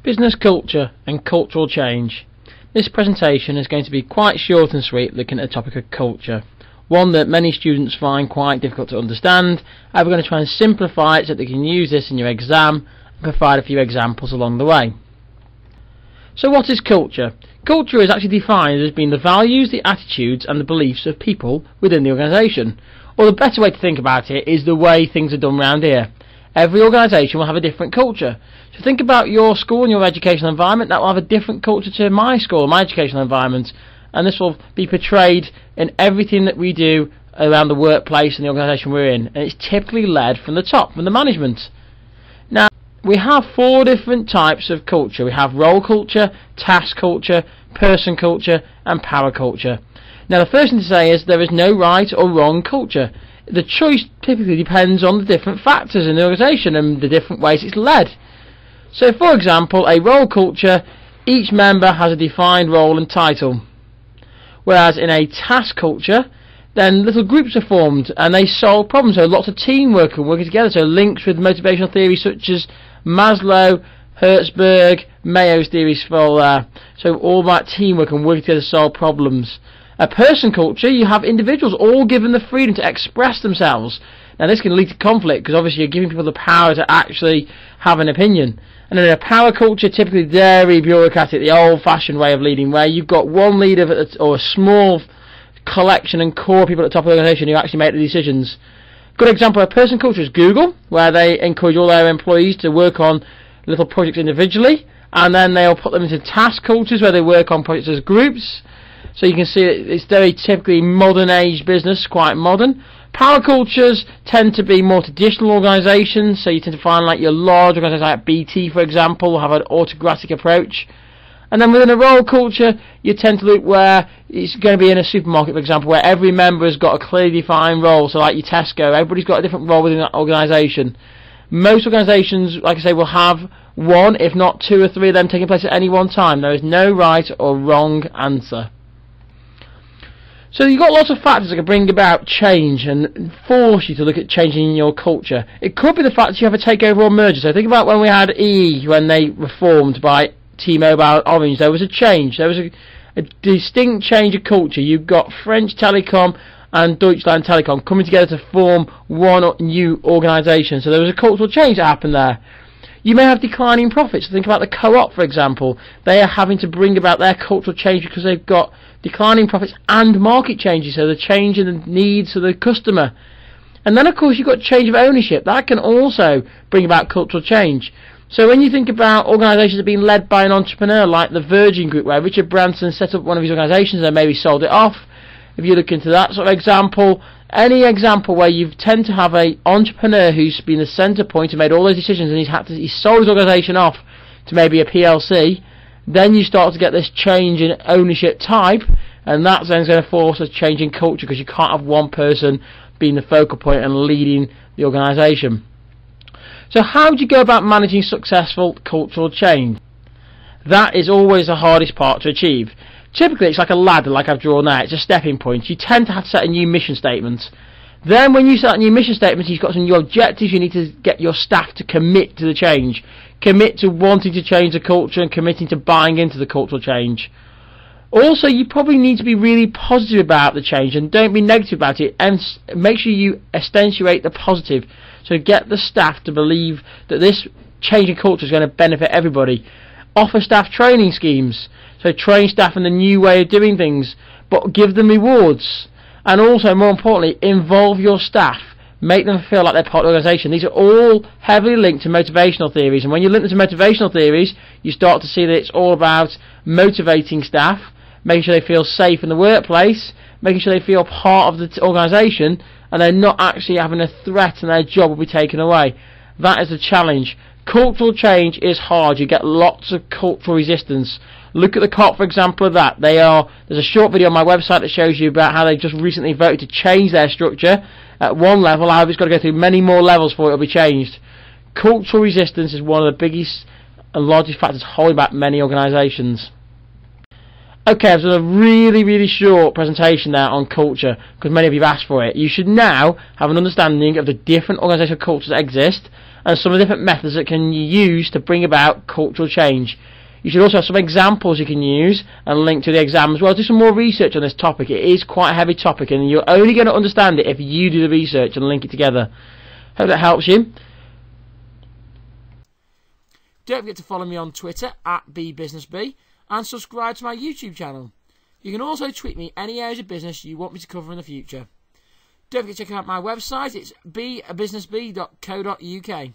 Business culture and cultural change. This presentation is going to be quite short and sweet, looking at the topic of culture, one that many students find quite difficult to understand, and we're going to try and simplify it so that you can use this in your exam and provide a few examples along the way. So what is culture? Culture is actually defined as being the values, the attitudes and the beliefs of people within the organisation. Or the better way to think about it is the way things are done around here. Every organisation will have a different culture. So think about your school and your educational environment. That will have a different culture to my school, my educational environment, and this will be portrayed in everything that we do around the workplace and the organisation we're in, and it's typically led from the top, from the management. Now, we have 4 different types of culture. We have role culture, task culture, person culture and power culture. Now, the first thing to say is there is no right or wrong culture. The choice typically depends on the different factors in the organisation and the different ways it's led. So, for example, a role culture, each member has a defined role and title. Whereas in a task culture, then little groups are formed and they solve problems. So lots of teamwork and working together. So links with motivational theories such as Maslow, Hertzberg, Mayo's theories fall there. So all that teamwork and working together to solve problems. A person culture, you have individuals all given the freedom to express themselves. Now this can lead to conflict because obviously you're giving people the power to actually have an opinion. And in a power culture, typically very bureaucratic, the old-fashioned way of leading, where you've got one leader or a small collection and core of people at the top of the organisation who actually make the decisions. Good example of a person culture is Google, where they encourage all their employees to work on little projects individually, and then they'll put them into task cultures where they work on projects as groups. So you can see that it's very typically modern age business, quite modern. Power cultures tend to be more traditional organisations, so you tend to find like your large organisations like BT, for example, will have an autocratic approach. And then within a role culture, you tend to look where it's going to be in a supermarket, for example, where every member has got a clearly defined role. So like your Tesco, everybody's got a different role within that organisation. Most organisations, like I say, will have 1, if not 2 or 3 of them taking place at any one time. There is no right or wrong answer. So you've got lots of factors that can bring about change and force you to look at changing your culture. It could be the fact that you have a takeover or merger. So think about when we had EE, when they were formed by T-Mobile Orange. There was a change. There was a distinct change of culture. You've got French Telecom and Deutschland Telecom coming together to form one new organisation. So there was a cultural change that happened there. You may have declining profits. Think about the co-op, for example. They are having to bring about their cultural change because they've got declining profits and market changes, so the change in the needs of the customer. And then, of course, you've got change of ownership. That can also bring about cultural change. So when you think about organisations that are being led by an entrepreneur, like the Virgin Group, where Richard Branson set up one of his organisations and maybe sold it off, if you look into that sort of example, any example where you tend to have an entrepreneur who's been the centre point and made all those decisions and he's sold his organisation off to maybe a PLC, then you start to get this change in ownership type, and that's then going to force a change in culture because you can't have one person being the focal point and leading the organisation. So how do you go about managing successful cultural change? That is always the hardest part to achieve. Typically it's like a ladder, like I've drawn there. It's a stepping point. You tend to have to set a new mission statement. Then when you set a new mission statement, you've got some new objectives. You need to get your staff to commit to the change. Commit to wanting to change the culture and committing to buying into the cultural change. Also, you probably need to be really positive about the change and don't be negative about it, and make sure you accentuate the positive. So get the staff to believe that this change in culture is going to benefit everybody. Offer staff training schemes. So train staff in the new way of doing things, but give them rewards. And also, more importantly, involve your staff. Make them feel like they're part of the organisation. These are all heavily linked to motivational theories, and when you link them to motivational theories, you start to see that it's all about motivating staff, making sure they feel safe in the workplace, making sure they feel part of the organisation, and they're not actually having a threat and their job will be taken away. That is the challenge. Cultural change is hard. You get lots of cultural resistance. Look at the COP, for example, of that. There's a short video on my website that shows you about how they just recently voted to change their structure at one level. However, it's got to go through many more levels before it will be changed. Cultural resistance is one of the biggest and largest factors holding back many organisations. Okay, I've done a really short presentation there on culture because many of you have asked for it. You should now have an understanding of the different organisational cultures that exist and some of the different methods that can you use to bring about cultural change. You should also have some examples you can use and link to the exam as well. Do some more research on this topic. It is quite a heavy topic and you're only going to understand it if you do the research and link it together. Hope that helps you. Don't forget to follow me on Twitter @BeeBusinessBee and subscribe to my YouTube channel. You can also tweet me any areas of business you want me to cover in the future. Don't forget to check out my website. It's beebusinessbee.co.uk.